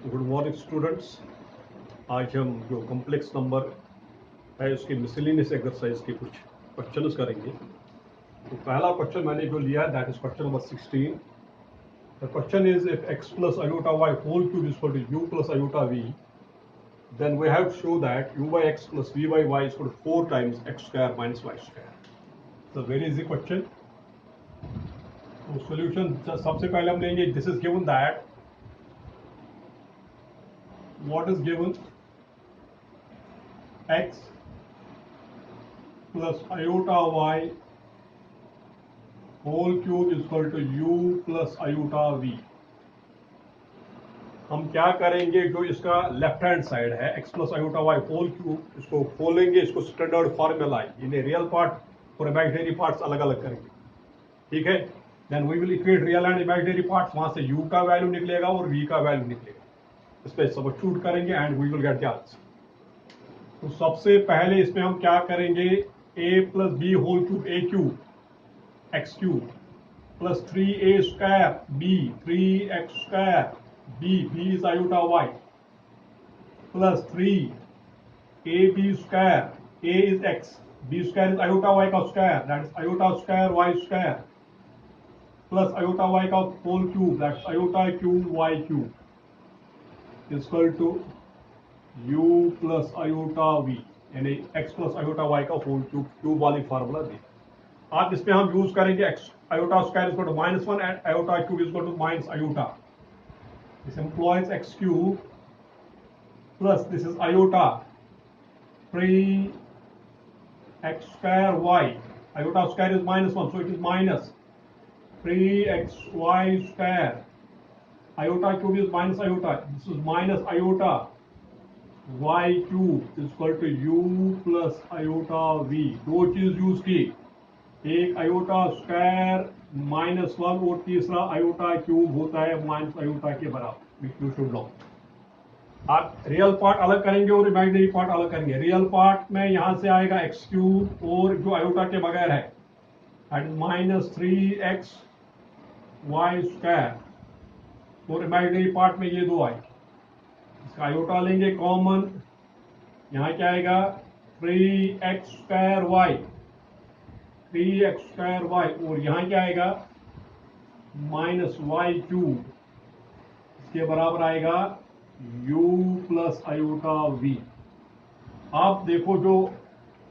Good morning students. आज हम जो कॉम्प्लेक्स नंबर है उसके मिसलिनियस एक्सरसाइज के कुछ क्वेश्चंस करेंगे। तो पहला क्वेश्चन मैंने जो लिया है that is question number 16। The question is if x plus iota y whole cube is equal to u plus iota v, then we have to show that u by x plus v by y is equal to 4 times x square minus y square. It's a very easy question. तो solution सबसे पहले हम लेंगे, this is given that what is given x plus iota y whole cube is equal to u plus iota v. हम क्या करेंगे, जो इसका लेफ्ट हैंड साइड है x plus iota y whole cube, इसको खोलेंगे, इसको स्टैंडर्ड फॉर्मूला इन्हें रियल पार्ट और इमेजिनरी पार्ट्स अलग अलग करेंगे। ठीक है, then we will equate real and imaginary parts, वहां से u का वैल्यू निकलेगा और v का वैल्यू निकलेगा, इस पर सब्स्टिट्यूट करेंगे and we will get the answer. तो सबसे पहले इसमें हम क्या करेंगे, a plus b whole cube a cube x cube plus 3a square b 3x square b is iota y plus 3ab square a is x b square is iota y का square that is iota square y square plus iota y का whole cube that is iota cube y cube is equal to u plus iota v, यानी x plus iota y का whole cube cube वाली formula दी। आप इसमें हम use करेंगे x iota square is equal to -1 and iota cube is equal to minus iota. This employs x cube plus this is iota 3x square y, iota square is -1 so it is minus 3xy square, iota cube is minus iota, this is minus iota y cube is equal to u plus iota v। दो चीज use की, एक iota square -1 और तीसरा iota cube होता है minus iota के बराबर, यू शुड नो। आप रियल पार्ट अलग करेंगे और इमेजिनरी पार्ट अलग करेंगे। रियल पार्ट में यहां से आएगा एक्स क्यूब और जो आयोटा के बगैर है that is -3x y square, और इमेजिनरी पार्ट में ये दो आएगी। इसका आयोटा लेंगे कॉमन, यहाँ क्या आएगा 3x square y 3x square y, और यहाँ क्या आएगा -y क्यूब, इसके बराबर आएगा u प्लस आयोटा v। आप देखो जो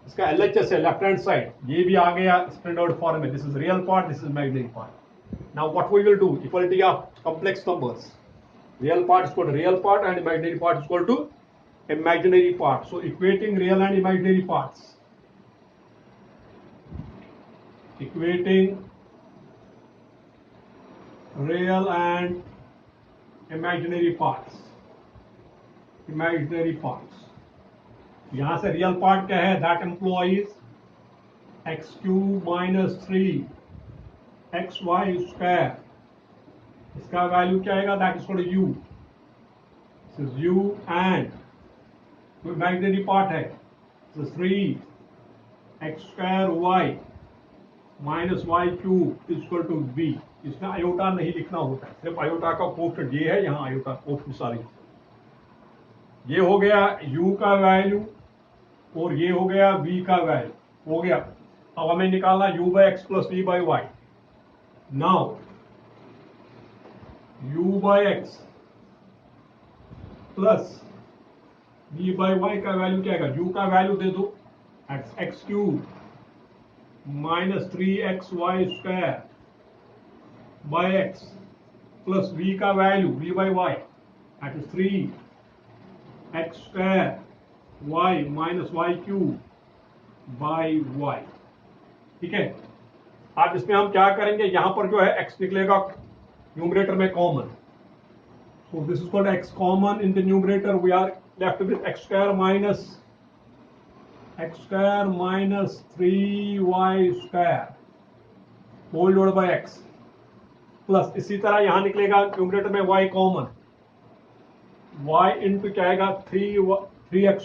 इसका LHS है लेफ्ट हैंड साइड, ये भी आ गया स्टैंडर्ड फॉर्म में। This is real part, this is imaginary part. Now what we will do, equality of complex numbers, real part is equal to real part and imaginary part is equal to imaginary part. So equating real and imaginary parts, equating real and imaginary parts, imaginary parts, यहां से real part क्या है, that employs x cube minus 3xy square, इसका value क्या आएगा, that is equal to u, this is u and जो imaginary part है 3x square y minus y cube is equal to v। इसमें iota नहीं लिखना होता है, सिर्फ आयोटा का कोएफिशिएंट ये है, यहाँ आयोटा कोएफिशिएंट सारी। ये हो गया u का वैल्यू और ये हो गया v का वैल्यू, हो गया। अब हमें निकालना u by x plus v by y. Now u by x plus v by y का वैल्यू क्या आएगा, u का वैल्यू दे दो x cube minus 3xy square by x plus v का value v by y that is 3x square y minus y cube by y. ठीक है, अब इसमें हम क्या करेंगे, यहां पर जो है x निकलेगा न्यूमरेटर में common, so this is called x common in the numerator, we are left with x square minus 3y square whole divided by x plus इसी तरह यहां निकलेगा न्यूमरेटर में y कॉमन, y इंटू क्या आएगा 3x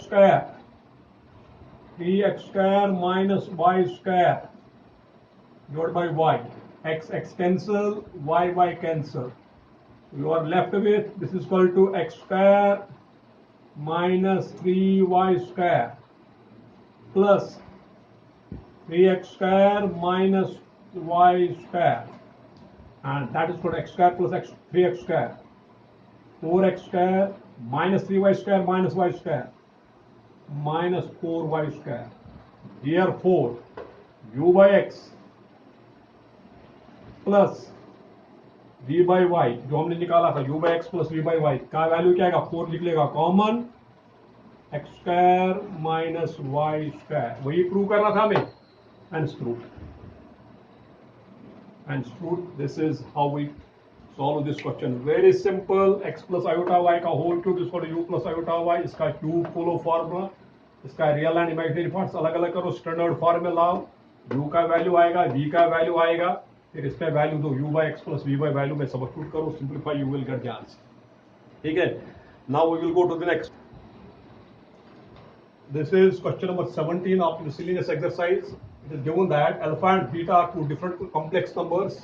square minus y square divide by y, x cancel y cancel, You are left with this is equal to x square minus 3y square plus 3x square minus y square, and that is called x square plus 3x square, 4x square minus 3y square minus y square minus 4y square. Therefore u by x plus v by y जो हमने निकाला था u by x plus v by y का value क्या आएगा 4 लिख लेगा common x square minus y square, वही प्रूव करना था हमें, and proof. This is how we solve this question. Very simple. X plus iota y का whole cube is called u plus iota y. इसका cube follow formula, इसका real and imaginary parts अलग अलग करो, standard form में लाओ, u का value आएगा, v का वैल्यू आएगा, फिर इसका वैल्यू दो u by x plus v by value में सब्स्टिट्यूट करो, simplify, you will get the answer. ठीक है. Now we will go to the next. This is question number 17 of the miscellaneous exercise. It is given that alpha and beta are two different complex numbers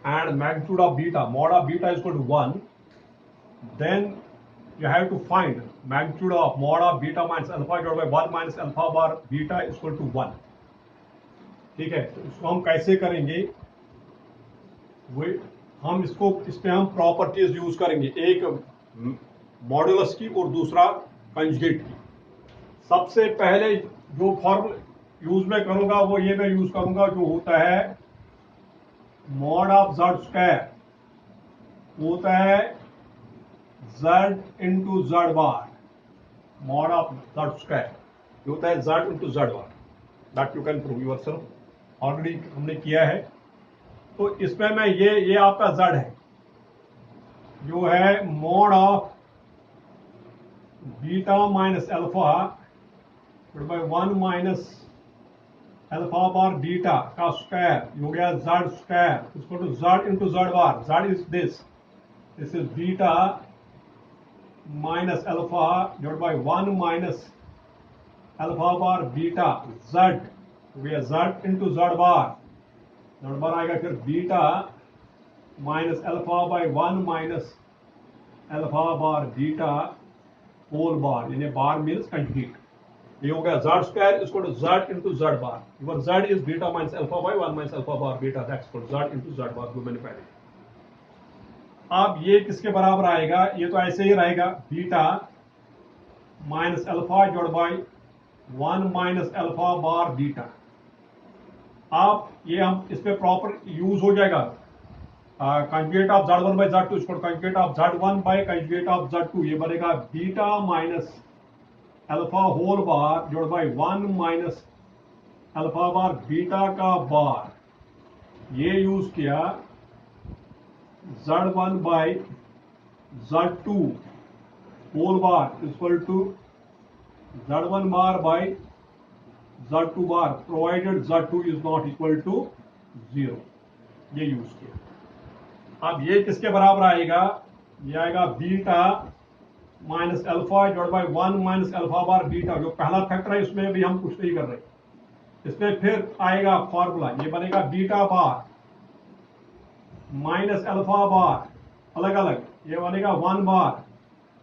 and magnitude of beta, mod of beta is equal to 1. Then you have to find magnitude of mod of beta minus alpha divided by 1 minus alpha bar beta is equal to 1. ठीक है, तो इसको हम कैसे करेंगे? हम इसमें हम प्रॉपर्टीज यूज करेंगे, एक मॉडुलस की और दूसरा कंजुगेट की. सबसे पहले जो फॉर्मूला यूज में करूंगा वो ये मैं यूज करूंगा जो होता है मॉड ऑफ z स्क्वायर, होता है z into z bar, mod of z square होता है z into z bar. That you can prove yourself, already हमने किया है. तो इसमें मैं ये आपका z है जो है mod of beta minus alpha by 1 minus alpha bar beta का स्क्वायर हो गया z स्क्वायर, इसको तो z into z bar. z is this is beta minus alpha divide by 1 minus alpha bar beta z हो गया z into z bar आएगा, फिर beta minus alpha by 1 minus alpha bar beta whole bar, यानी bar means conjugate. ये हो गया z square इसको z into z bar. Your z is beta minus alpha by 1 minus alpha bar beta, that's called z into z बार, जो मैंने पहले. अब ये किसके बराबर आएगा? ये तो ऐसे ही रहेगा, beta minus alpha divide by 1 minus alpha bar beta. अब ये हम इस पे प्रॉपर यूज हो जाएगा, conjugate of z1 by z2 इसको conjugate of z1 by conjugate of z2, ये बनेगा beta minus alpha whole bar divide by 1 minus alpha bar beta का बार. ये यूज किया z1 by z2 whole bar equal to z1 bar by z2 bar provided z2 is not equal to 0. ये use किया. अब ये किसके बराबर आएगा? ये आएगा beta minus alpha divide by 1 minus alpha bar beta, जो पहला फैक्टर है इसमें भी हम कुछ नहीं कर रहे. इसमें फिर आएगा फॉर्मूला, ये बनेगा बीटा बार माइनस अल्फा बार अलग अलग, ये बनेगा 1 बार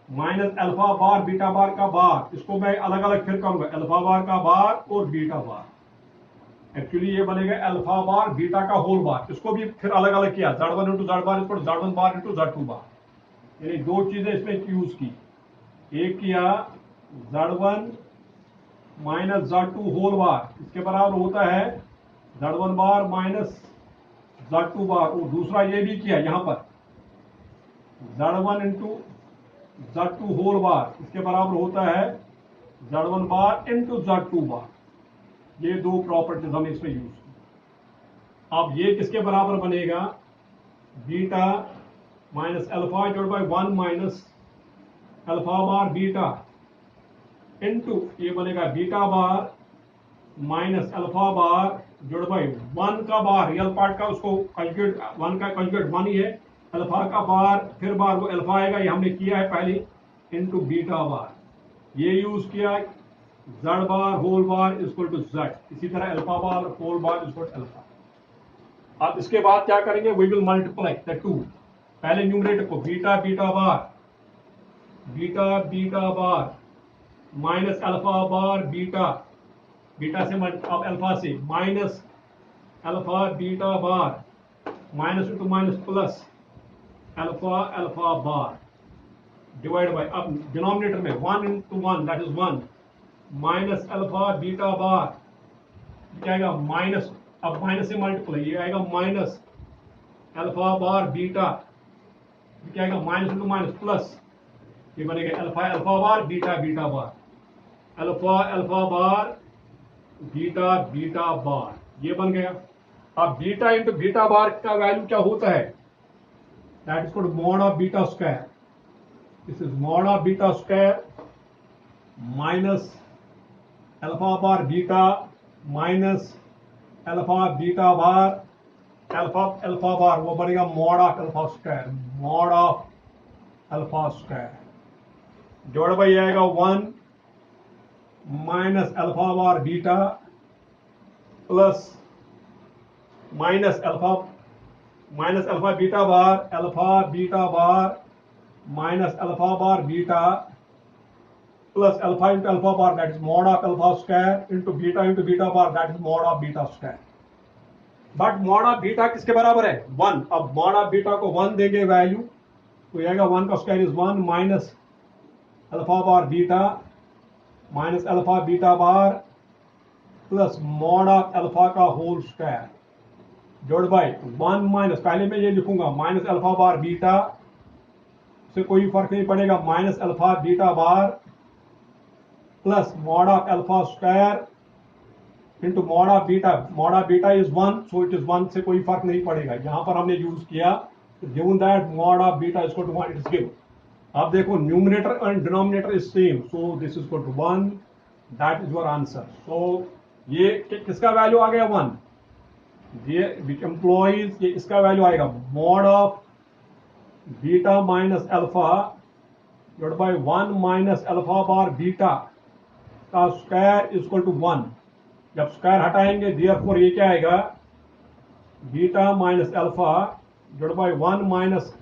माइनस अल्फा बार बीटा बार का बार. इसको मैं अलग अलग फिर करूंगा, अल्फा बार का बार और बीटा बार. एक्चुअली ये बनेगा अल्फा बार बीटा का होल बार, इसको भी फिर अलग अलग किया, z1 इंटू z बार इसको z1 बार इंटू z2 बार, यानी दो चीजें इसमें यूज की. एक किया z1 माइनस z2 होल बार, इसके बराबर होता है z1 बार माइनस z2 बार, और दूसरा ये भी किया यहां पर z1 इंटू z2 होल बार, इसके बराबर होता है z1 बार इंटू z2 बार. ये दो प्रॉपर्टीज हमने इसमें यूज की. अब ये किसके बराबर बनेगा? Beta minus alpha divide by 1 minus alpha bar beta into ये बनेगा beta bar minus alpha bar divide by 1 का बार रियल पार्ट का, उसको कंजुगेट 1 का कंजुगेट 1 ही है, अल्फा का बार फिर बार वो अल्फा आएगा, ये हमने किया है पहले, इंटू बीटा बार. ये यूज किया z bar whole bar equal to z, इसी तरह alpha bar whole bar equal to alpha. अब इसके बाद क्या करेंगे? We will multiply the two. पहले न्यूमरेटर को beta beta bar minus alpha bar beta से अब अल्फा से minus alpha beta bar minus into minus plus alpha bar divide by, अब डिनोमिनेटर में 1 into 1 that is 1 minus alpha beta bar क्या आएगा minus, अब माइनस से मल्टीप्लाई, ये आएगा माइनस अल्फा बार बीटा, क्या आएगा माइनस इंटू माइनस प्लस, ये बनेगा अल्फा बार बीटा बार, अल्फा बार बीटा बार, ये बन गया। अब बीटा इंटू बीटा बार का वैल्यू क्या होता है, that is called mod of beta square, this is mod of beta square minus alpha bar beta minus alpha beta bar alpha bar, वो बनेगा mod of alpha square divide by आएगा 1 minus alpha bar beta plus minus alpha beta bar minus alpha bar beta plus alpha into alpha bar that is mod of alpha square into beta bar that is mod of beta square. But mod of beta किसके बराबर है 1, अब mod of beta को 1 देंगे value तो आएगा 1 का square is 1 minus alpha bar beta minus alpha beta bar plus mod of alpha का होल स्क्वायर जोड़ बाय 1 माइनस, पहले मैं ये लिखूंगा माइनस अल्फा बार बीटा से कोई फर्क नहीं पड़ेगा minus alpha beta bar plus mod of alpha square into mod of beta is 1 so it is 1 से कोई फर्क नहीं पड़ेगा, यहां पर हमने यूज किया given that mod of beta is equal to 1 it is given. अब देखो numerator and denominator is same so this is equal to 1 that is your answer. So ये किसका वैल्यू आ गया 1, ये विच एम्प्लॉइज ये इसका वैल्यू आएगा mod of beta minus alpha divide by 1 minus alpha bar beta का स्क्वायर इज इक्वल टू 1, जब square हटाएंगे देयरफॉर ये क्या आएगा beta minus alpha divide by 1 minus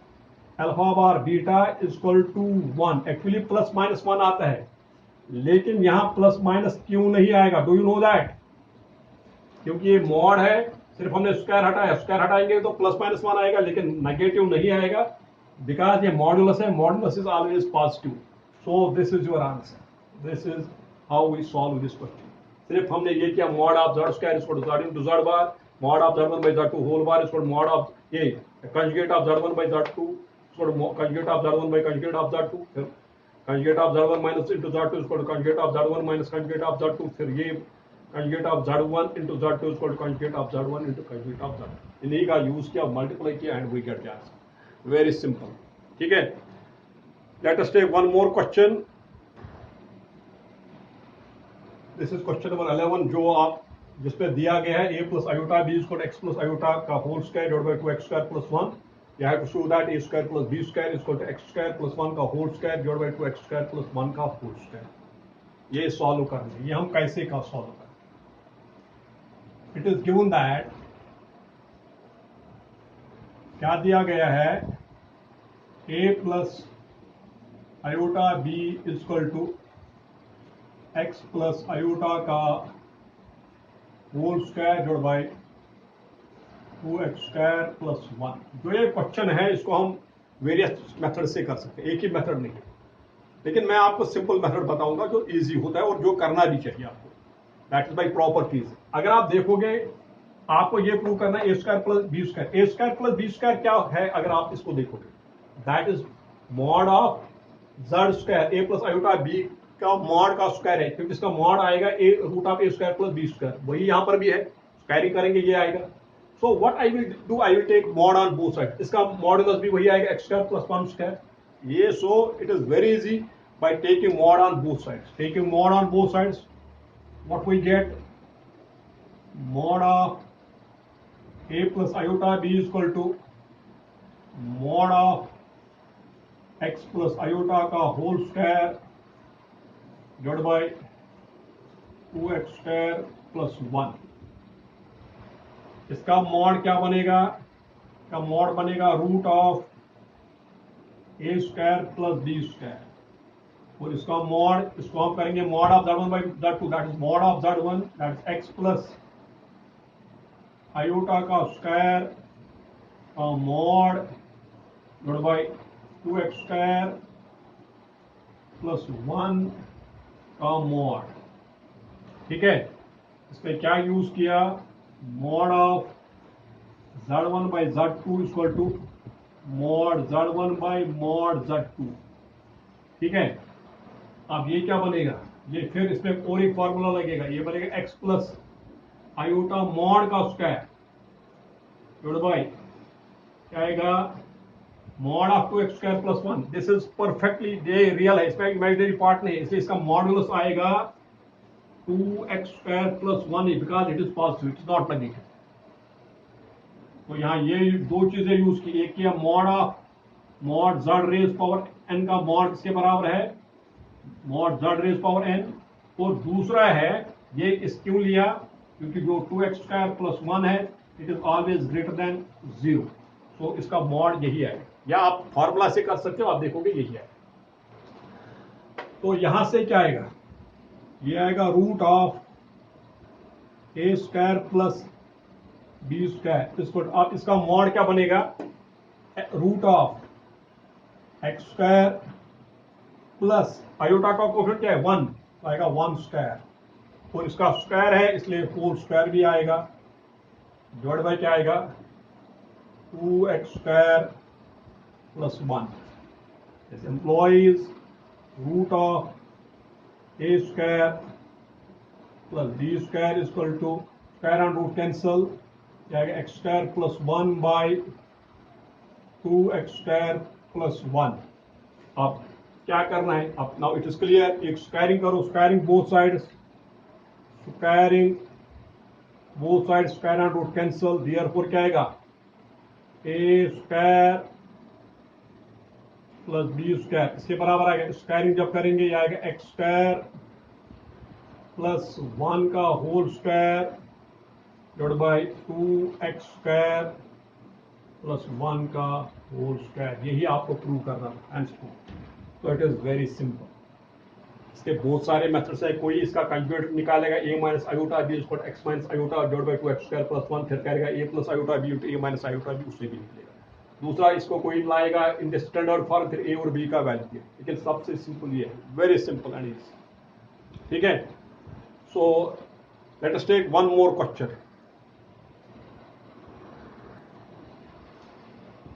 alpha bar beta is equal to 1। Actually plus minus 1 आता है लेकिन यहां प्लस माइनस क्यों नहीं आएगा, डू यू नो दैट, क्योंकि ये मॉड है, सिर्फ हमने स्क्वायर हटाया, स्क्वायर हटाएंगे तो प्लस माइनस 1 आएगा लेकिन नेगेटिव नहीं आएगा बिकॉज ये मॉडुलस है, modulus is always positive. So this is your answer, this is how we solve this question. सिर्फ हमने ये किया mod of z square is equal to z into z bar, mod of z1 by z2 whole bar is equal to mod of ये conjugate of z1 by z2 is equal to conjugate of z1 by conjugate of z2, फिर conjugate of z1 minus into z2 is equal to conjugate of z1 minus conjugate of z2, फिर ये conjugate of z1 into z2 is equal to conjugate of z1 into conjugate of z2। इन्हीं का use किया, multiply किया and we get the answer, very simple. ठीक है, let us take one more question, this is question number 11 जो आप जिसपे दिया गया है a plus iota b equal to x plus iota का whole square divide by 2x square plus 1, you have to show that a square plus b square is equal to x square plus 1 का whole square divide by 2x square plus 1 का whole square. ये solve करना, ये हम कैसे का solve करें। It is given that क्या दिया गया है a plus iota b is equal to x plus iota का whole square divide by 2x square plus 1। जो ये क्वेश्चन है इसको हम वेरियस मेथड से कर सकते हैं, एक ही मेथड नहीं है, लेकिन मैं आपको सिंपल मेथड बताऊंगा जो इजी होता है और जो करना भी चाहिए आपको, दैट इज बाय प्रॉपर्टीज। अगर आप देखोगे आपको ये प्रूव करना है a square plus b square, a square plus b square क्या है, अगर आप इसको देखोगे that is mod of z square a plus iota b का मॉड का स्क्वायर है, क्योंकि इसका मॉड आएगा a root of a square plus b square, वही यहां पर भी है, स्क्वायरिंग करेंगे ये आएगा। So what I will do, I will take mod on both sides. इसका मॉडुलस भी वही आएगा x स्क्वायर प्लस 1 स्क्वायर, ये so it is very easy by taking mod on both sides. Taking mod on both sides, what we get mod of a plus iota b is equal to mod of x plus iota का whole square divide by 2x square plus 1। इसका mod क्या बनेगा, का mod बनेगा root of a square plus b square और इसका mod, इसको हम करेंगे mod of z1 by z2, that is mod of z1 that is x plus iota का स्क्वायर का mod divide by 2x square plus 1 का mod. ठीक है, इसमें क्या यूज किया, mod of z1 by z2 equal to mod z1 by mod z2। ठीक है, अब ये क्या बनेगा, ये फिर इसमें और एक फॉर्मूला लगेगा, ये बनेगा x प्लस आयोटा मॉड का स्क्वायर डिवाइड बाई क्या आएगा, mod of 2x square plus 1। This is perfectly ये रियल है, इसमें इमेजिनरी पार्ट नहीं है, इसलिए इसका मॉडुलस आएगा 2x square plus 1 because it is positive, it is not negative. तो यहाँ ये दो चीजें यूज की, एक किया mod of mod z raise power n का मॉड किसके बराबर है, mod z raise power n, और दूसरा है ये इस क्यों लिया, क्योंकि जो 2x स्क्वायर प्लस 1 है it is always greater than 0, तो इसका मॉड यही है, या आप फॉर्मूला से कर सकते हो, आप देखोगे यही है। तो यहां से क्या आएगा, ये आएगा root of a square plus b square, इसको आप इसका मॉड क्या बनेगा, root of x square plus iota का कोफिशिएंट क्या है 1, तो आएगा 1 स्क्वायर, और इसका स्क्वायर है इसलिए 4 स्क्वायर भी आएगा, डिवाइड बाय क्या आएगा 2x square plus 1। This implies root of a square plus b square equal to square and root cancel, क्या आएगा x square plus 1 by 2x square plus 1। अब क्या करना है, अब नाउ इट इज क्लियर, एक स्क्वायरिंग करो, squaring both sides, squaring both sides, square and root cancel, therefore क्या आएगा a square plus b square इसके बराबर आएगा, स्क्वायरिंग जब करेंगे ये आएगा एक्स स्क्वायर प्लस 1 का whole square divide by 2x square plus 1 का होल स्क्वायर, यही आपको प्रूव करना है। तो इट इज वेरी सिंपल, इसके बहुत सारे मेथड्स है, कोई इसका कंजुगेट निकालेगा a minus iota b equal x minus iota divide by 2x square plus 1, फिर करेगा a plus iota b into a minus iota b, उससे भी निकलेगा। दूसरा इसको कोई लाएगा इन द स्टैंडर्ड फॉर्म, फिर a और b का वैल्यू दिया, लेकिन सबसे सिंपल ये है, वेरी सिंपल एंड इजी। ठीक है, so let us take one more question.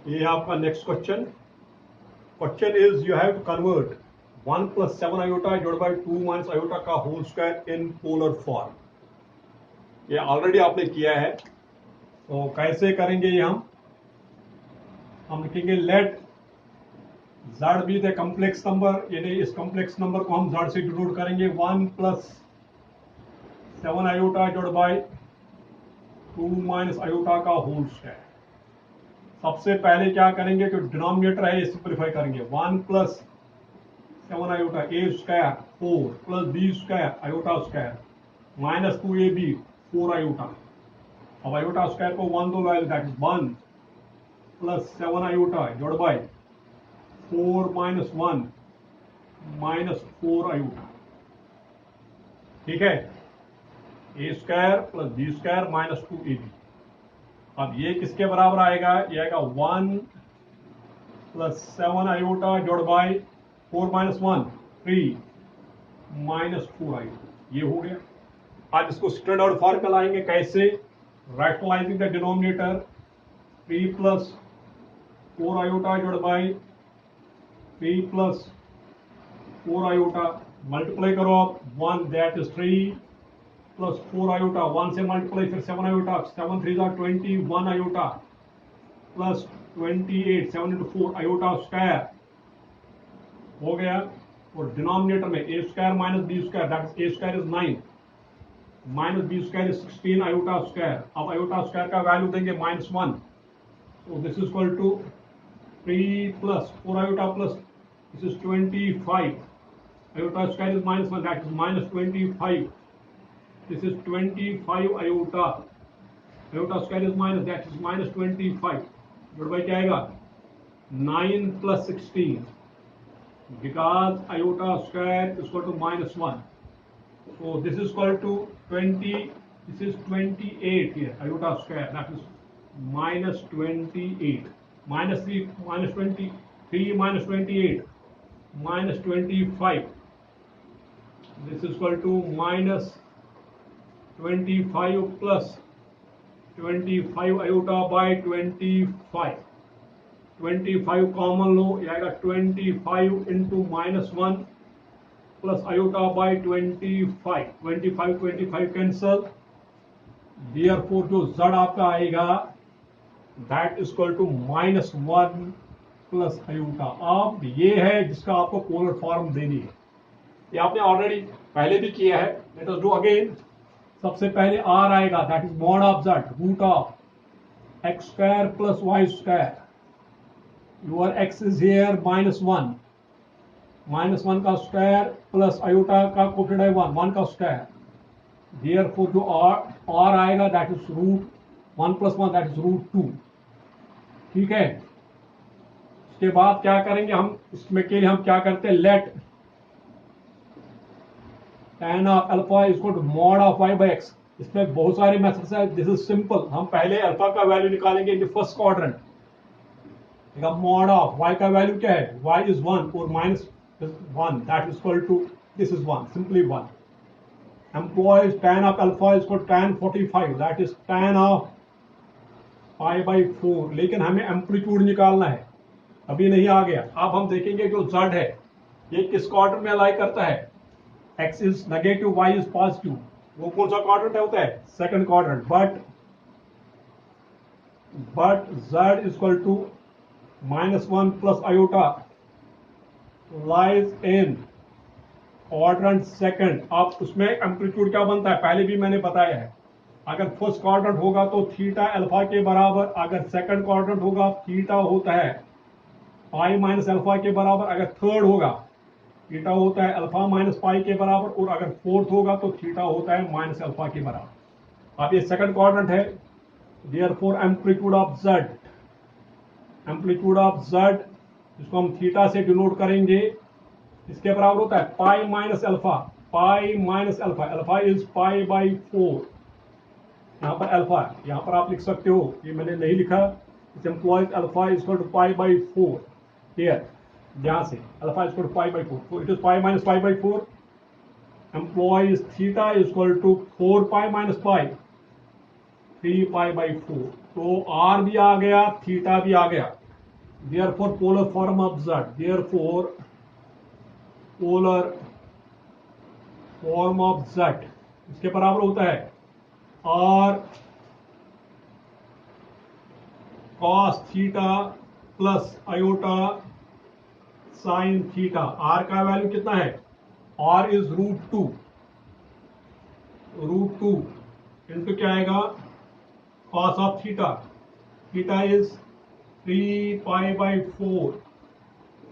ये है आपका next question. Question is you have to convert 1 plus 7 iota divide by 2 minus iota का whole square in polar form. ये already आपने किया है, तो कैसे करेंगे ये हम लिखेंगे let z be the complex number, यानी इस कॉम्प्लेक्स नंबर को हम z से डिनोट करेंगे 1 plus 7 iota divide by 2 minus iota का होल स्क्वायर। सबसे पहले क्या करेंगे, जो डिनोमिनेटर है ये सिंप्लीफाई करेंगे, 1 plus 7 iota a square 4 plus b square iota square minus 2ab 4 iota. अब आयोटा स्क्वायर को 1 दो value, that is 1 plus 7 iota divide by 4 minus 1 minus 4 iota. ठीक है, a square plus b square minus 2ab। अब ये किसके बराबर आएगा, ये आएगा 1 plus 7 iota divide by 4 minus 1 3 minus 4 iota, ये हो गया। आज इसको स्टैंडर्ड फॉर्म में लाएंगे, कैसे, rationalising the denominator 3 plus 4 iota divide by 3 plus 4 iota, multiply करो आप 1 दैट इज 3 प्लस 4 आयोटा, 1 से मल्टीप्लाई फिर 7 iota, 7 3 21 iota plus 28 7 into 4 iota square हो गया। और डिनोमिनेटर में a square minus b square, that is a square is 9 minus b square is 16 iota square. अब iota square का वैल्यू देंगे -1, तो this is equal to 3 plus 4 iota plus this is 25 iota square is -1, that is -25, this is 25 iota square is minus, that is -25 divide by क्या आएगा 9 plus 16, because iota square is equal to minus 1. So this is equal to 20, this is 28 here, iota square, that is minus 28, minus 3, minus 23, minus 28, minus 25. This is equal to minus 25 plus 25 iota by 25. 25 common लो, ये आएगा 25 into minus 1 plus iota by 25. 25 cancel, therefore जो z आपका आएगा that is equal to minus 1 plus iota. अब ये है जिसका आपको पोलर फॉर्म देनी है. ये आपने ऑलरेडी पहले भी किया है. Let us do again. सबसे पहले r आएगा, that is mod of z, root of x square plus y square. Your x इज हियर माइनस 1, माइनस 1 का स्क्वायर प्लस iota का कोफिशिएंट है 1 का स्क्वायर. देयरफॉर जो r आएगा that is root 1 plus 1, that is root 2. ठीक है. इसके बाद क्या करेंगे हम, इसमें के लिए हम क्या करते हैं, let tan of alpha is equal to mod of y by x. इसमें बहुत सारे मेथड्स है. This is simple. हम पहले अल्फा का वैल्यू निकालेंगे in the first quadrant. Mod of y का वैल्यू क्या है, y इज 1 और minus 1, that is equal to this is 1, simply 1. Implies tan of alpha is equal tan 45, that is tan of pi by 4. लेकिन हमें amplitude निकालना है, अभी नहीं आ गया. अब हम देखेंगे जो z है ये किस क्वाड्रेंट में अलाई करता है. x is negative, y is positive. वो कौन सा क्वाड्रेंट होता है, second quadrant. But z is equal to minus 1 plus iota lies in quadrant second. अब उसमें एम्पलीट्यूड क्या बनता है, पहले भी मैंने बताया है. अगर फर्स्ट क्वाड्रेंट होगा तो थीटा अल्फा के बराबर, अगर सेकंड क्वाड्रेंट होगा थीटा होता है पाई माइनस अल्फा के बराबर, अगर थर्ड होगा थीटा होता है अल्फा माइनस पाई के बराबर, और अगर फोर्थ होगा तो थीटा होता है माइनस अल्फा के बराबर. अब ये सेकंड क्वाड्रेंट है. Therefore amplitude of z, amplitude of z जिसको हम थीटा से डिनोट करेंगे, इसके बराबर होता है pi minus alpha. Pi minus alpha, alpha is pi by 4. यहाँ पर अल्फा, यहाँ पर आप लिख सकते हो, ये मैंने नहीं लिखा. It implies alpha is equal to pi by 4 here. ध्यान से, alpha is equal to pi by 4, so it is pi minus pi by 4. Employs theta is equal to 4 pi minus pi, 3 pi by 4. तो r भी आ गया, theta भी आ गया. Therefore polar form of z, therefore polar form of z इसके बराबर होता है r cos theta plus iota sine theta. r का वैल्यू कितना है, r is root 2. Root 2 into क्या आएगा, cos of theta. Theta is 3 pi by 4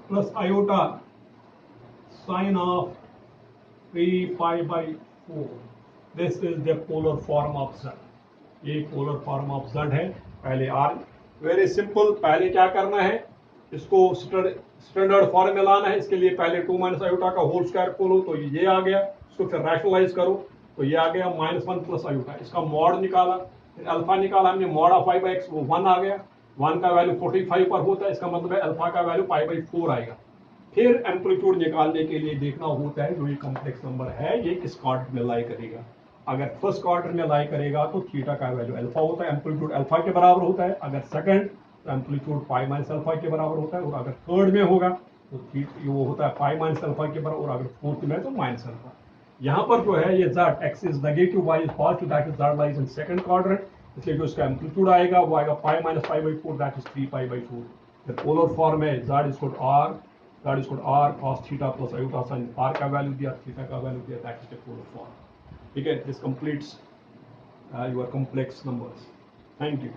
plus iota sine of 3 pi by 4. This is the polar form of z. ये polar form of z है. पहले r, very simple. पहले क्या करना है, इसको स्टैंडर्ड फॉर्म में लाना है. इसके लिए पहले 2 माइनस आयोटा का होल स्क्वायर खोलो तो ये आ गया. इसको फिर रैशनलाइज करो तो ये आ गया माइनस 1 प्लस आयोटा. इसका मॉड निकाला, फिर अल्फा निकाला हमने, mod of pi by x, वो 1 आ गया. 1 का वैल्यू 45 पर होता है, इसका मतलब है अल्फा का वैल्यू पाई बाई 4 आएगा. फिर एम्पलीट्यूड निकालने के लिए देखना होता है जो ये कॉम्प्लेक्स नंबर है ये किस क्वाड्रेंट में लाई करेगा. अगर फर्स्ट क्वाड्रेंट में लाई करेगा तो थीटा का वैल्यू अल्फा होता है, एम्पलीट्यूड अल्फा के बराबर होता है. अगर सेकंड तो एम्पलीट्यूड पाई माइनस अल्फा के बराबर होता है, और अगर थर्ड में होगा तो वो होता है पाई माइनस अल्फा के बराबर, और अगर फोर्थ में तो माइनस अल्फा. यहाँ पर जो है ये z, x is negative, y is positive, that is z lies in second quadrant. इसलिए जो इसका एम्पलीट्यूड आएगा वो आएगा pi minus pi by 4, that is 3 pi by 4. फिर पोलर फॉर्म है z is equal to r cos theta plus iota sine. r का value दिया, थीटा का वैल्यू दिया, that is the polar form. ठीक है, this completes your complex numbers. Thank you.